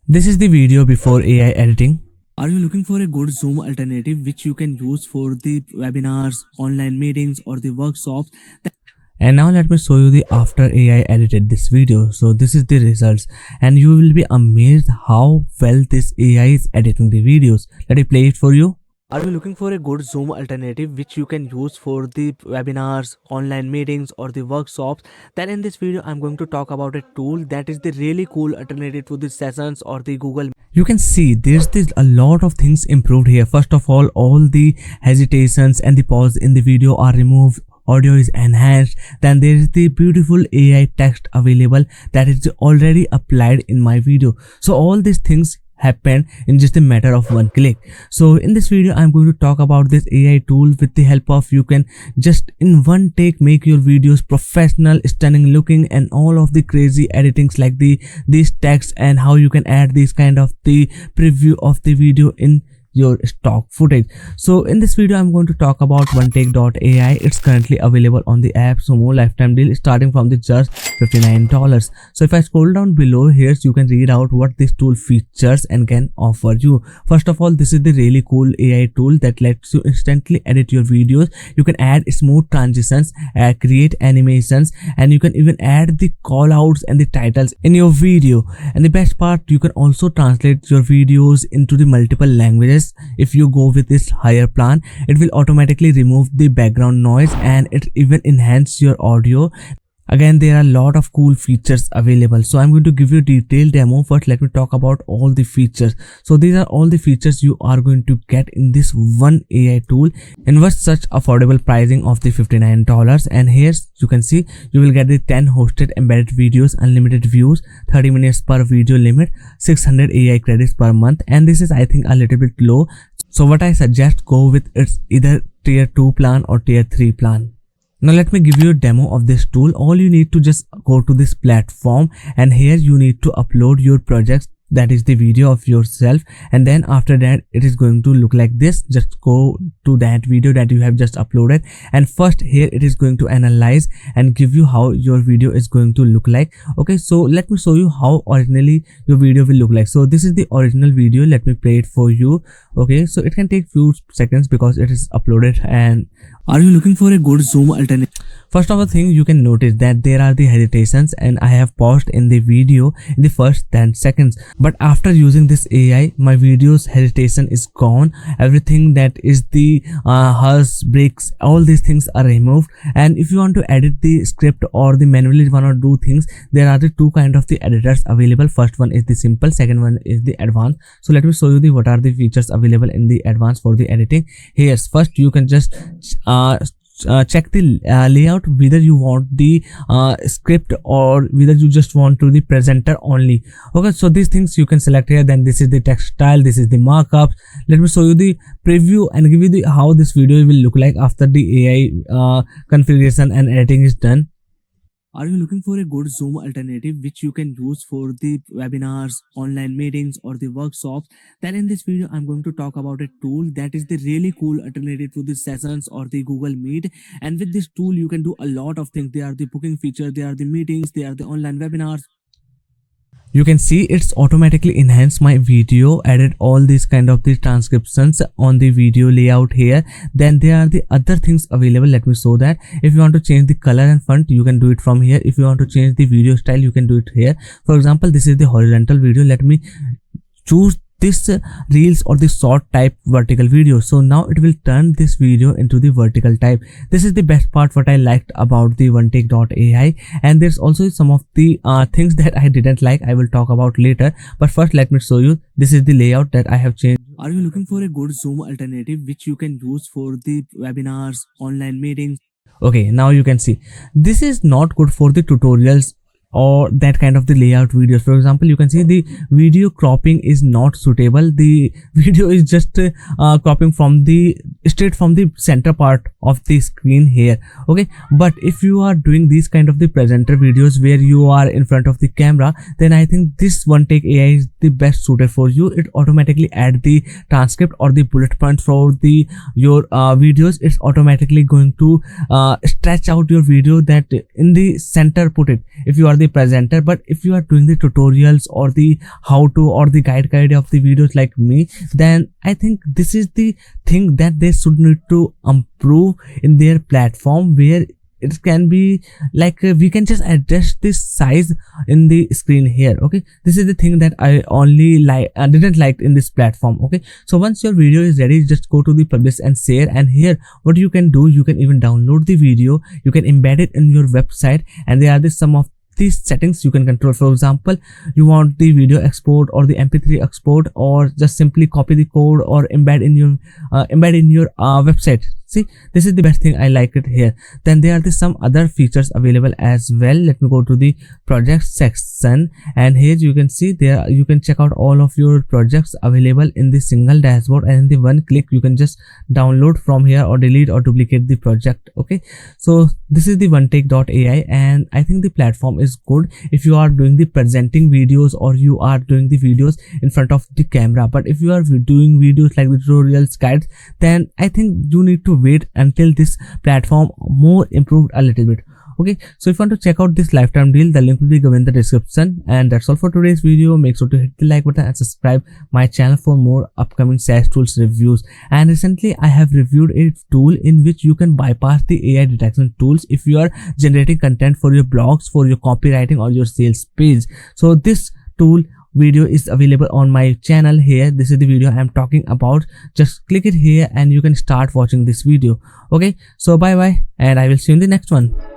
This is the video before AI editing. Are you looking for a good Zoom alternative which you can use for the webinars, online meetings, or the workshops? And now let me show you the after AI edited this video. So this is the results and you will be amazed how well this AI is editing the videos. Let me play it for you. Are you looking for a good Zoom alternative which you can use for the webinars, online meetings, or the workshops? Then in this video, I'm going to talk about a tool that is the really cool alternative to the sessions or the Google. You can see there's a lot of things improved here. First of all the hesitations and the pause in the video are removed. Audio is enhanced. Then there is the beautiful AI text available that is already applied in my video. So all these things happen in just a matter of one click. So in this video I'm going to talk about this AI tool. With the help of you can just in one take make your videos professional, stunning looking, and all of the crazy editings like these text and how you can add this kind of the preview of the video in your stock footage. So in this video I'm going to talk about Onetake.ai. It's currently available on the Appsumo lifetime deal starting from the just $59. So if I scroll down below here, you can read out what this tool features and can offer you. First of all, this is the really cool AI tool that lets you instantly edit your videos. You can add smooth transitions, create animations, and you can even add the callouts and the titles in your video. And the best part, you can also translate your videos into the multiple languages. If you go with this higher plan, it will automatically remove the background noise and it even enhance your audio. Again, there are a lot of cool features available. So I'm going to give you a detailed demo. First, let me talk about all the features. So these are all the features you are going to get in this one AI tool in what such affordable pricing of the $59. And here you can see you will get the 10 hosted embedded videos, unlimited views, 30 minutes per video limit, 600 AI credits per month. And this is, I think, a little bit low. So what I suggest, go with it's either tier 2 plan or tier 3 plan. Now let me give you a demo of this tool. All you need to just go to this platform and here you need to upload your projects, that is the video of yourself, and then after that it is going to look like this. Just go to that video that you have just uploaded, and first here it is going to analyze and give you how your video is going to look like. Okay, so let me show you how originally your video will look like. So this is the original video. Let me play it for you. Okay, so it can take few seconds because it is uploaded. And are you looking for a good Zoom alternative? First of all thing, you can notice that there are the hesitations and I have paused in the video in the first 10 seconds. But after using this AI, my video's hesitation is gone. Everything that is the hush, breaks, all these things are removed. And if you want to edit the script or the manually want to do things, there are the two kind of the editors available. First one is the simple, second one is the advanced. So let me show you what are the features available in the advanced for the editing. Here's first, you can just check the layout, whether you want the script or whether you just want to the presenter only. Okay, so these things you can select here. Then this is the text style, this is the markup. Let me show you the preview and give you the how this video will look like after the AI configuration and editing is done. Are you looking for a good Zoom alternative which you can use for the webinars, online meetings, or the workshops? Then in this video, I'm going to talk about a tool that is the really cool alternative to the sessions or the Google Meet. And with this tool, you can do a lot of things. They are the booking feature, they are the meetings, they are the online webinars. You can see it's automatically enhanced my video, added all these kind of the transcriptions on the video layout here. Then there are the other things available. Let me show that. If you want to change the color and font, you can do it from here. If you want to change the video style, you can do it here. For example, this is the horizontal video. Let me choose this reels or the short type vertical video. So now it will turn this video into the vertical type. This is the best part what I liked about the Onetake.ai. And there's also some of the things that I didn't like. I will talk about later, but first let me show you. This is the layout that I have changed. Are you looking for a good Zoom alternative which you can use for the webinars, online meetings? Okay, now you can see this is not good for the tutorials or that kind of the layout videos. For example, you can see the video cropping is not suitable. The video is just cropping from the straight from the center part of the screen here. Okay, but if you are doing these kind of the presenter videos where you are in front of the camera, then I think this Onetake AI is the best suited for you. It automatically add the transcript or the bullet points for the your videos. It's automatically going to stretch out your video that in the center put it. If you are the the presenter. But if you are doing the tutorials or the how to or the guide of the videos like me, then I think this is the thing that they should need to improve in their platform, where it can be like we can just adjust this size in the screen here. Okay, this is the thing that I only didn't like in this platform. Okay, so once your video is ready, just go to the publish and share, and here what you can do, you can even download the video, you can embed it in your website, and there are the some of these settings you can control. For example, you want the video export or the mp3 export, or just simply copy the code or embed in your website. See, this is the best thing I like it here. Then there are the some other features available as well. Let me go to the project section, and here you can see there you can check out all of your projects available in the single dashboard, and in the one click you can just download from here or delete or duplicate the project. Okay, so this is the Onetake.ai, and I think the platform is good if you are doing the presenting videos or you are doing the videos in front of the camera. But if you are doing videos like the tutorials, guides, then I think you need to wait until this platform more improved a little bit. Okay, so if you want to check out this lifetime deal, the link will be given in the description. And that's all for today's video. Make sure to hit the like button and subscribe my channel for more upcoming SaaS tools reviews. And recently I have reviewed a tool in which you can bypass the AI detection tools if you are generating content for your blogs, for your copywriting or your sales page. So this tool video is available on my channel here. This is the video I am talking about. Just click it here and you can start watching this video. Okay, so bye bye, and I will see you in the next one.